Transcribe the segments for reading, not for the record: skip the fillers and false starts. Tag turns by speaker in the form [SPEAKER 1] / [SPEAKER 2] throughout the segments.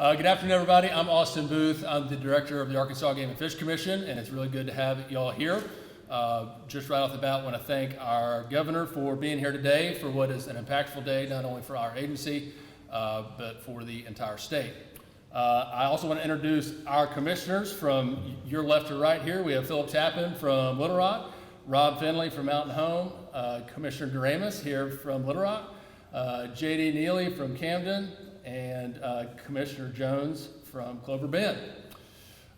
[SPEAKER 1] Good afternoon, everybody. I'm Austin Booth. I'm the director of the Arkansas Game and Fish Commission, and it's really good to have y'all here. Just right off the bat, I want to thank our governor for being here today for what is an impactful day, not only for our agency, but for the entire state. I also want to introduce our commissioners from your left to right here. We have Philip Tappan from Little Rock, Rob Finley from Mountain Home, Commissioner Doremus here from Little Rock, J.D. Neely from Camden, and Commissioner Jones from Clover Bend.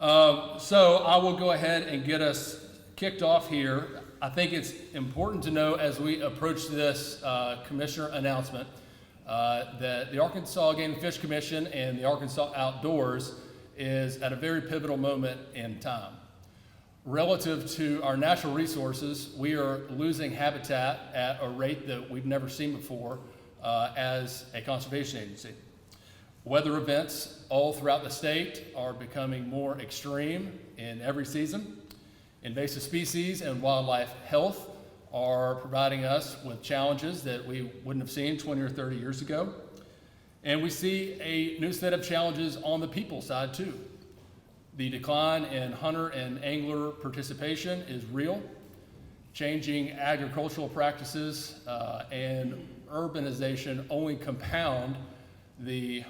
[SPEAKER 1] So I will go ahead and get us kicked off here. I think it's important to know as we approach this commissioner announcement that the Arkansas Game and Fish Commission and the Arkansas Outdoors is at a very pivotal moment in time. Relative to our natural resources, we are losing habitat at a rate that we've never seen before as a conservation agency. Weather events all throughout the state are becoming more extreme in every season. Invasive species and wildlife health are providing us with challenges that we wouldn't have seen 20 or 30 years ago. And we see a new set of challenges on the people side too. The decline in hunter and angler participation is real. Changing agricultural practices and urbanization only compound the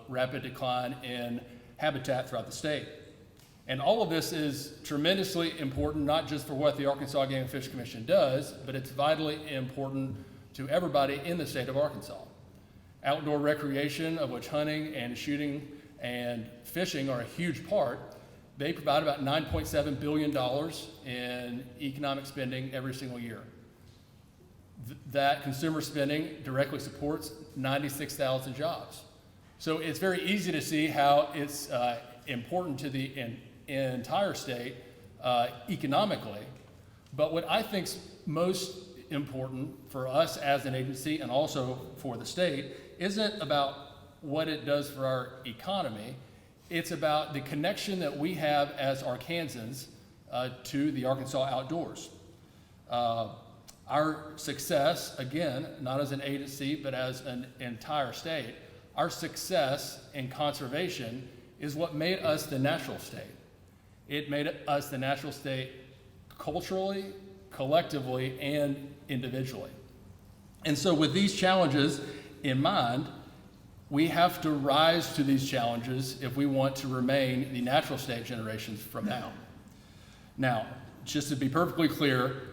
[SPEAKER 1] rapid decline in habitat throughout the state. And all of this is tremendously important, not just for what the Arkansas Game and Fish Commission does, but it's vitally important to everybody in the state of Arkansas. Outdoor recreation, of which hunting and shooting and fishing are a huge part, they provide about $9.7 billion in economic spending every single year. That consumer spending directly supports 96,000 jobs. So it's very easy to see how it's important to the entire state economically. But what I think is most important for us as an agency and also for the state isn't about what it does for our economy. It's about the connection that we have as Arkansans to the Arkansas outdoors. Our success, again, not as an agency, but as an entire state, our success in conservation is what made us the natural state. It made us the natural state culturally, collectively, and individually. And so with these challenges in mind, we have to rise to these challenges if we want to remain the natural state generations from now. Now, just to be perfectly clear,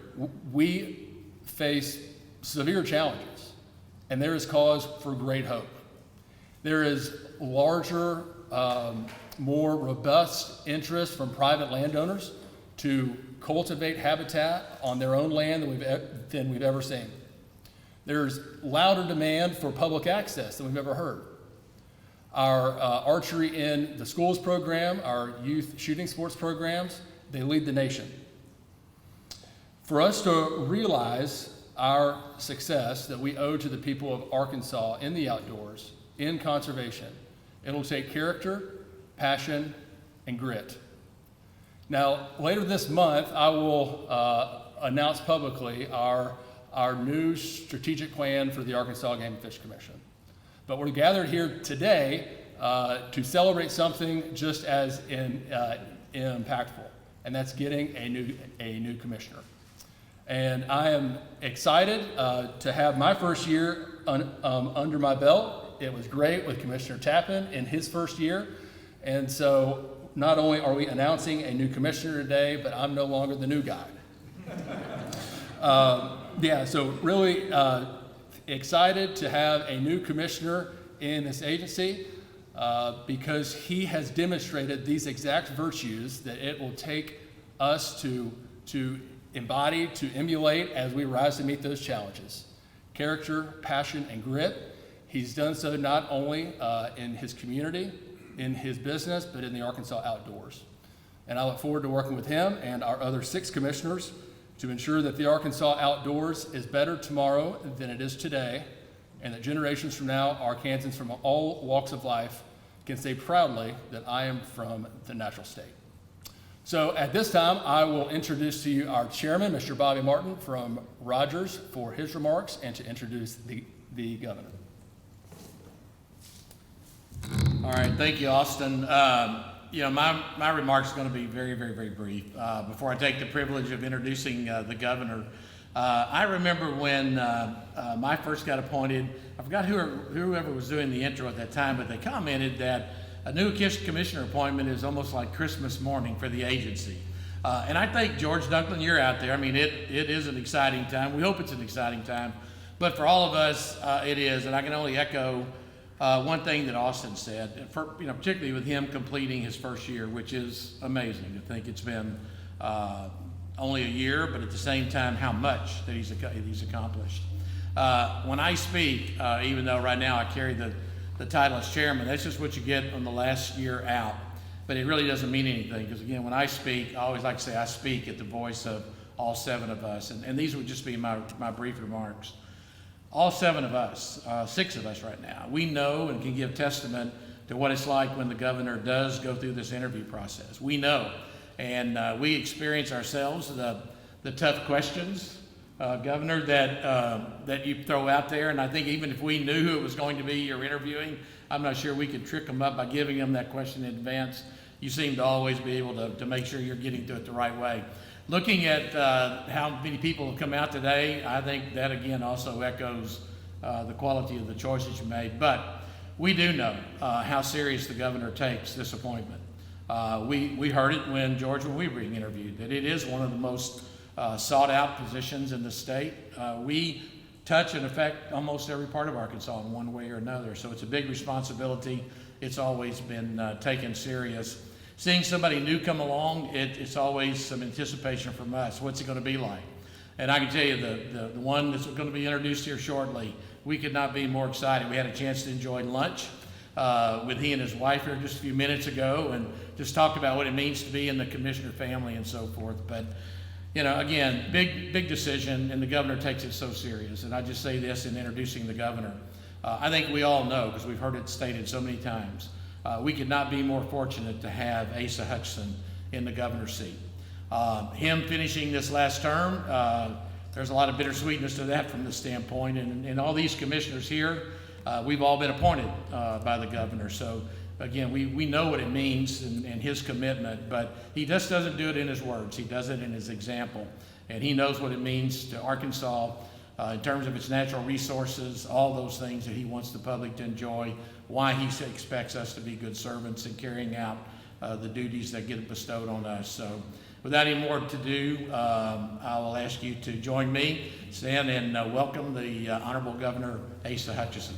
[SPEAKER 1] we face severe challenges, and there is cause for great hope. There is larger, more robust interest from private landowners to cultivate habitat on their own land than we've ever seen. There's louder demand for public access than we've ever heard. Our archery in the schools program, our youth shooting sports programs, they lead the nation. For us to realize our success that we owe to the people of Arkansas in the outdoors, in conservation, it'll take character, passion, and grit. Now, later this month, I will announce publicly our new strategic plan for the Arkansas Game and Fish Commission. But we're gathered here today to celebrate something just as impactful, and that's getting a new commissioner. And I am excited to have my first year under my belt. It was great with Commissioner Tappan in his first year. And so not only are we announcing a new commissioner today, but I'm no longer the new guy. So really excited to have a new commissioner in this agency because he has demonstrated these exact virtues that it will take us to embody, to emulate as we rise to meet those challenges. Character, passion, and grit. He's done so not only in his community, in his business, but in the Arkansas outdoors. And I look forward to working with him and our other 6 commissioners to ensure that the Arkansas outdoors is better tomorrow than it is today, and that generations from now, Arkansans from all walks of life can say proudly that I am from the natural state. So at this time, I will introduce to you our chairman, Mr. Bobby Martin from Rogers, for his remarks and to introduce the governor.
[SPEAKER 2] All right, thank you, Austin. My remarks are going to be very, very, very brief. Before I take the privilege of introducing the governor, I remember when I first got appointed, I forgot whoever was doing the intro at that time, but they commented that a new commissioner appointment is almost like Christmas morning for the agency. And I think, George Dunklin, you're out there. I mean, it is an exciting time. We hope it's an exciting time. But for all of us, it is. And I can only echo one thing that Austin said, particularly with him completing his first year, which is amazing. I think it's been only a year, but at the same time, how much that he's accomplished. When I speak, even though right now I carry the title as chairman, that's just what you get on the last year out. But it really doesn't mean anything, because again, when I speak, I always like to say I speak at the voice of all 7 of us. And these would just be my brief remarks. All 7 of us, 6 of us right now, we know and can give testament to what it's like when the governor does go through this interview process. We know, and we experience ourselves the tough questions, Governor, that you throw out there. And I think even if we knew who it was going to be you're interviewing, I'm not sure we could trick them up by giving them that question in advance. You seem to always be able to make sure you're getting to it the right way. Looking at how many people have come out today, I think that again also echoes the quality of the choices you made. But we do know how serious the governor takes this appointment. We heard it when we were being interviewed, that it is one of the most sought out positions in the state. We touch and affect almost every part of Arkansas in one way or another. So it's a big responsibility. It's always been taken serious. Seeing somebody new come along, it's always some anticipation from us. What's it going to be like? And I can tell you the one that's going to be introduced here shortly, we could not be more excited. We had a chance to enjoy lunch with he and his wife here just a few minutes ago, and just talked about what it means to be in the commissioner family and so forth. But again, big decision, and the governor takes it so serious. And I just say this in introducing the governor. I think we all know, because we've heard it stated so many times, we could not be more fortunate to have Asa Hutchinson in the governor's seat. Him finishing this last term, there's a lot of bittersweetness to that from this standpoint. And all these commissioners here, we've all been appointed by the governor. So again, we know what it means and his commitment, but he just doesn't do it in his words. He does it in his example. And he knows what it means to Arkansas in terms of its natural resources, all those things that he wants the public to enjoy, why he expects us to be good servants in carrying out the duties that get bestowed on us. So without any more to do, I will ask you to join me, stand, and welcome the Honorable Governor Asa Hutchinson.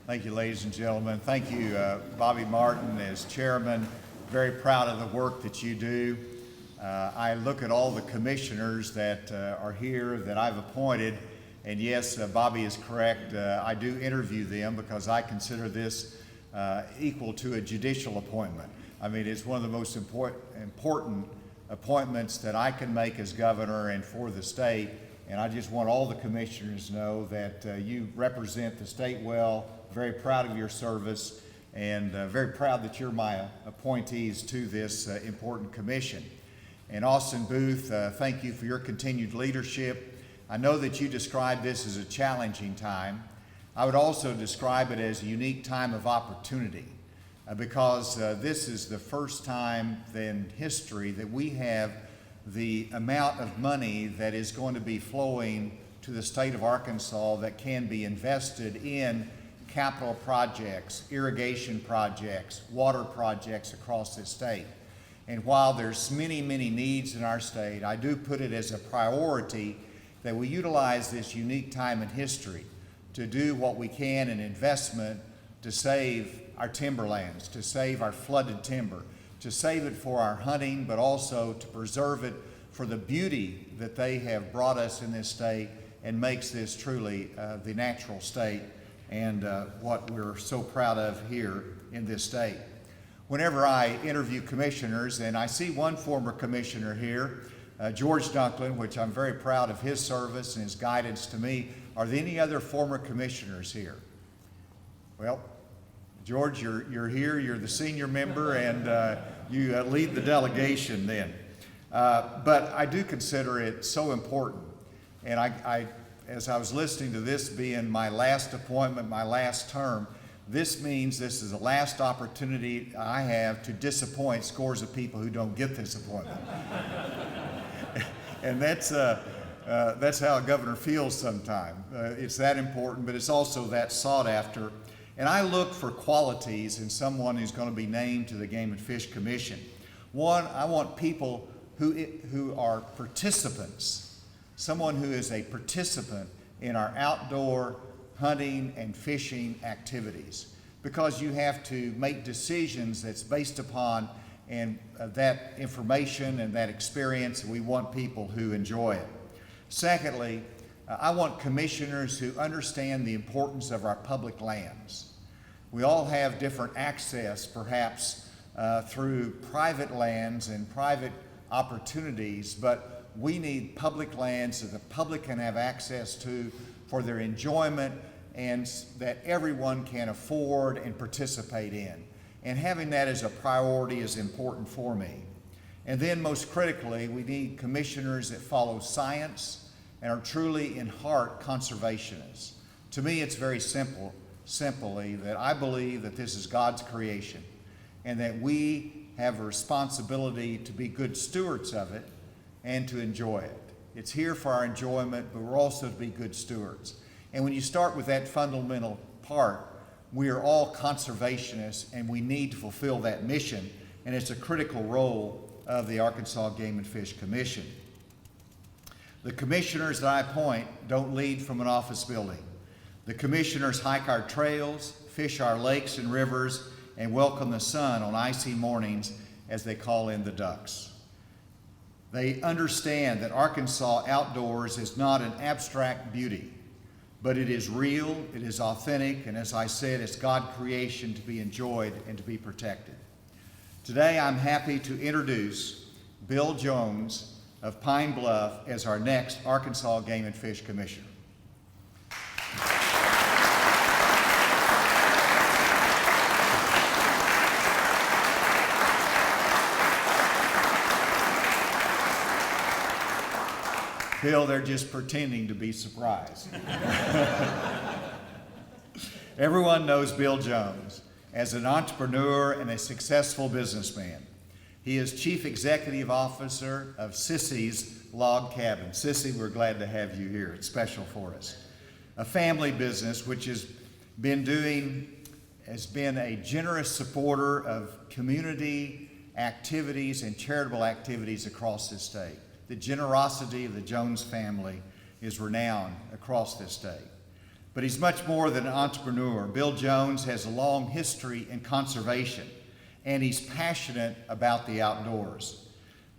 [SPEAKER 3] Thank you, ladies and gentlemen. Thank you, Bobby Martin, as chairman. Very proud of the work that you do. I look at all the commissioners that are here that I've appointed, and yes, Bobby is correct. I do interview them because I consider this equal to a judicial appointment. I mean, it's one of the most important appointments that I can make as governor and for the state. And I just want all the commissioners to know that you represent the state well. Very proud of your service, and very proud that you're my appointees to this important commission. And Austin Booth, thank you for your continued leadership. I know that you described this as a challenging time. I would also describe it as a unique time of opportunity because this is the first time in history that we have the amount of money that is going to be flowing to the state of Arkansas that can be invested in capital projects, irrigation projects, water projects across this state. And while there's many needs in our state, I do put it as a priority that we utilize this unique time in history to do what we can in investment to save our timberlands, to save our flooded timber, to save it for our hunting, but also to preserve it for the beauty that they have brought us in this state and makes this truly the natural state and what we're so proud of here in this state. Whenever I interview commissioners, and I see one former commissioner here, George Dunklin, which I'm very proud of his service and his guidance to me. Are there any other former commissioners here? Well, George, you're here, you're the senior member, and you lead the delegation then. But I do consider it so important, and as I was listening to this being my last appointment, my last term, this means this is the last opportunity I have to disappoint scores of people who don't get this appointment. And that's how a governor feels sometimes. It's that important, but it's also that sought after. And I look for qualities in someone who's going to be named to the Game and Fish Commission. One, I want people who are participants, someone who is a participant in our outdoor hunting and fishing activities, because you have to make decisions that's based upon that information and that experience, and we want people who enjoy it. Secondly, I want commissioners who understand the importance of our public lands. We all have different access, perhaps, through private lands and private opportunities, but we need public lands that the public can have access to for their enjoyment and that everyone can afford and participate in. And having that as a priority is important for me. And then most critically, we need commissioners that follow science and are truly in heart conservationists. To me, it's very simply that I believe that this is God's creation and that we have a responsibility to be good stewards of it and to enjoy it. It's here for our enjoyment, but we're also to be good stewards. And when you start with that fundamental part, we are all conservationists and we need to fulfill that mission, and it's a critical role of the Arkansas Game and Fish Commission. The commissioners that I appoint don't lead from an office building. The commissioners hike our trails, fish our lakes and rivers, and welcome the sun on icy mornings as they call in the ducks. They understand that Arkansas outdoors is not an abstract beauty, but it is real, it is authentic, and as I said, it's God's creation to be enjoyed and to be protected. Today, I'm happy to introduce Bill Jones of Pine Bluff as our next Arkansas Game and Fish Commissioner. Bill, they're just pretending to be surprised. Everyone knows Bill Jones as an entrepreneur and a successful businessman. He is Chief Executive Officer of Sissy's Log Cabin. Sissy, we're glad to have you here. It's special for us. A family business which has been a generous supporter of community activities and charitable activities across this state. The generosity of the Jones family is renowned across this state. But he's much more than an entrepreneur. Bill Jones has a long history in conservation, and he's passionate about the outdoors.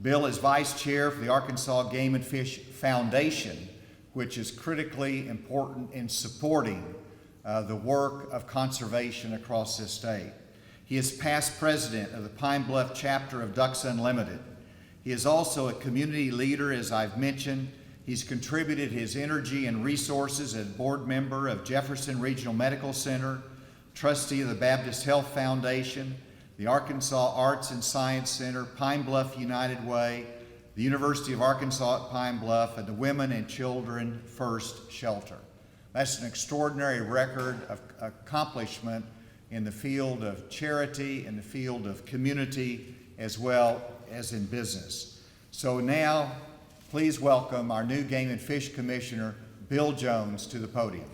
[SPEAKER 3] Bill is vice chair for the Arkansas Game and Fish Foundation, which is critically important in supporting the work of conservation across this state. He is past president of the Pine Bluff chapter of Ducks Unlimited. He is also a community leader, as I've mentioned. He's contributed his energy and resources as board member of Jefferson Regional Medical Center, trustee of the Baptist Health Foundation, the Arkansas Arts and Science Center, Pine Bluff United Way, the University of Arkansas at Pine Bluff, and the Women and Children First Shelter. That's an extraordinary record of accomplishment in the field of charity, in the field of community, as well as in business. So now, please welcome our new Game and Fish Commissioner, Bill Jones, to the podium.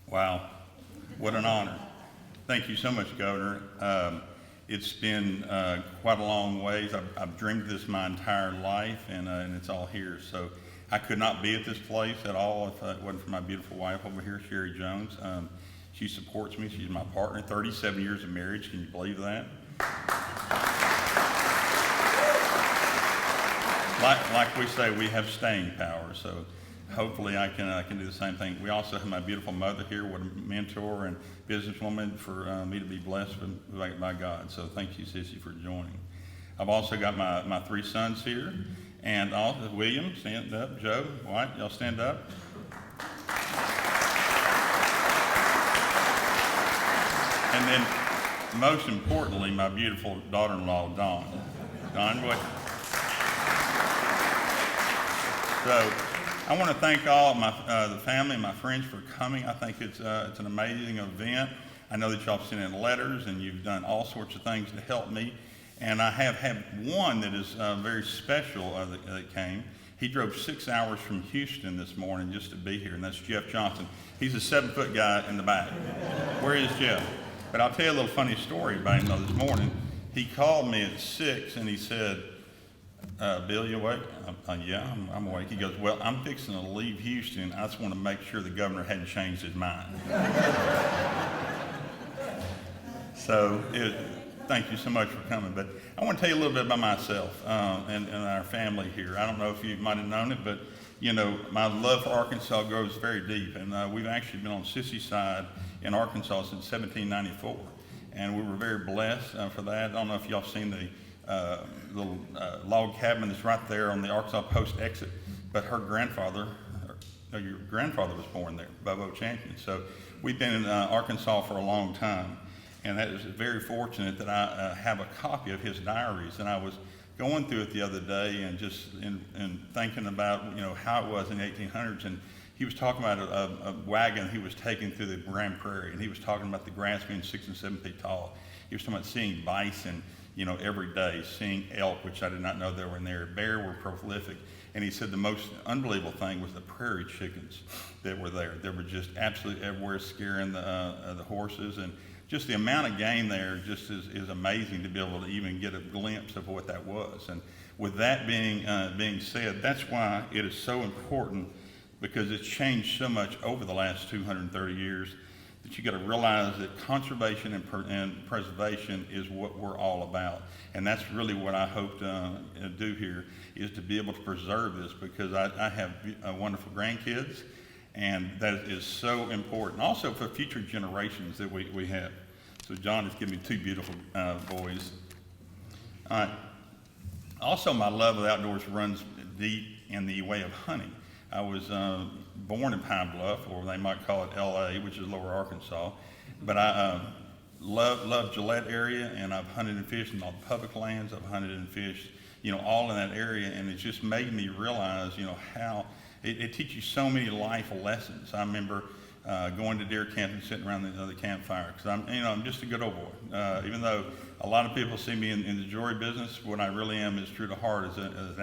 [SPEAKER 4] Wow, what an honor. Thank you so much, Governor. It's been quite a long ways. I've dreamed this my entire life, and it's all here. So I could not be at this place at all if it wasn't for my beautiful wife over here, Sherry Jones. She supports me. She's my partner. 37 years of marriage. Can you believe that? Like we say, we have staying power. So hopefully I can do the same thing. We also have my beautiful mother here, what a mentor and businesswoman for me to be blessed by God. So thank you, Sissy, for joining. I've also got my 3 sons here, and also William, stand up, Joe, White, y'all stand up. And then, most importantly, my beautiful daughter-in-law, Dawn. Dawn, what? So, I want to thank all the family and my friends for coming. I think it's an amazing event. I know that y'all have sent in letters and you've done all sorts of things to help me. And I have had one that is very special that came. He drove 6 hours from Houston this morning just to be here, and that's Jeff Johnson. He's a 7-foot guy in the back. Where is Jeff? But I'll tell you a little funny story about him though. This morning, he called me at 6 and he said, Bill, you awake? Yeah, I'm awake. He goes, well, I'm fixing to leave Houston. I just want to make sure the governor hadn't changed his mind. So, thank you so much for coming. But I want to tell you a little bit about myself and our family here. I don't know if you might have known it, but you know, my love for Arkansas goes very deep. And we've actually been on Sissy side in Arkansas since 1794. And we were very blessed for that. I don't know if y'all seen the little log cabin that's right there on the Arkansas Post exit, but her grandfather, your grandfather was born there, Bobo Champion. So we've been in Arkansas for a long time, and that is very fortunate that I have a copy of his diaries. And I was going through it the other day and just in thinking about, you know, how it was in the 1800s, and he was talking about a wagon he was taking through the Grand Prairie, and he was talking about the grass being 6 and 7 feet tall. He was talking about seeing bison, you know, every day, seeing elk, which I did not know they were in there. Bear were prolific. And he said the most unbelievable thing was the prairie chickens that were there. They were just absolutely everywhere, scaring the horses. And just the amount of game there just is amazing to be able to even get a glimpse of what that was. And with that being said, that's why it is so important, because it's changed so much over the last 230 years, that you got to realize that conservation and preservation is what we're all about. And that's really what I hope to do here, is to be able to preserve this, because I have wonderful grandkids, and that is so important. Also for future generations that we have. So John has given me 2 beautiful boys. All right. Also, my love of the outdoors runs deep in the way of hunting. I was born in Pine Bluff, or they might call it LA, which is Lower Arkansas. But I love Gillette area, and I've hunted and fished in all the public lands. I've hunted and fished, you know, all in that area, and it just made me realize, you know, how it teaches you so many life lessons. I remember going to deer camp and sitting around the campfire, because I'm just a good old boy. Even though a lot of people see me in the jewelry business, what I really am is true to heart as an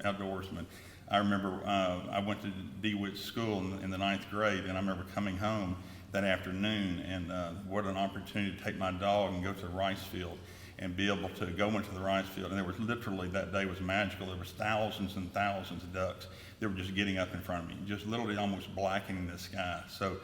[SPEAKER 4] outdoorsman. I remember I went to DeWitt school in the 9th grade, and I remember coming home that afternoon, and what an opportunity to take my dog and go to the rice field and be able to go into the rice field. And there was literally, that day was magical. There was thousands and thousands of ducks that were just getting up in front of me, just literally almost blackening the sky. So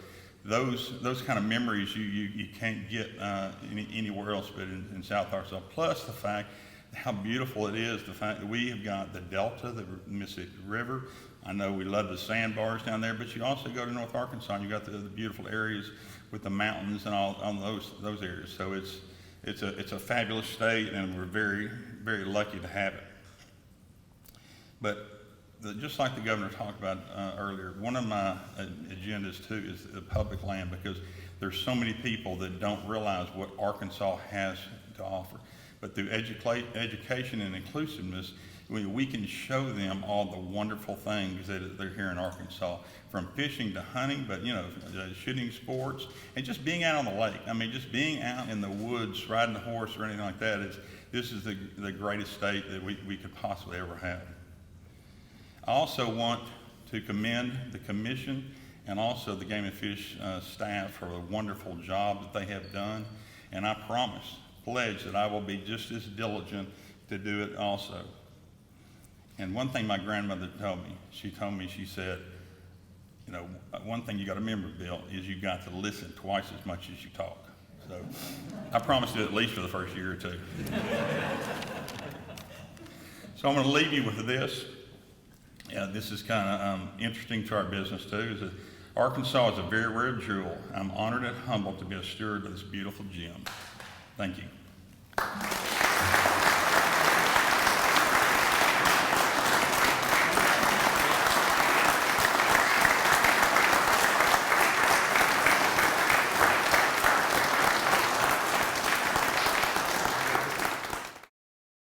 [SPEAKER 4] those kind of memories you can't get anywhere else but in South Arkansas. Plus the fact how beautiful it is, the fact that we have got the Delta, the Mississippi River. I know we love the sandbars down there, but you also go to North Arkansas and you got the beautiful areas with the mountains and all on those areas. So it's a fabulous state, and we're very, very lucky to have it. But just like the governor talked about earlier, one of my agendas too is the public land, because there's so many people that don't realize what Arkansas has to offer. But through education and inclusiveness, we can show them all the wonderful things that are here in Arkansas, from fishing to hunting, but you know, shooting sports, and just being out on the lake. I mean, just being out in the woods, riding a horse or anything like that. This is the greatest state that we could possibly ever have. I also want to commend the commission and also the Game and Fish staff for the wonderful job that they have done, and I pledge that I will be just as diligent to do it also. And one thing my grandmother told me, she said, you know, one thing you got to remember, Bill, is you got to listen twice as much as you talk. So I promise to at least for the first year or 2. So I'm going to leave you with this. This is kind of interesting to our business too, is that Arkansas is a very rare jewel. I'm honored and humbled to be a steward of this beautiful gem. Thank you.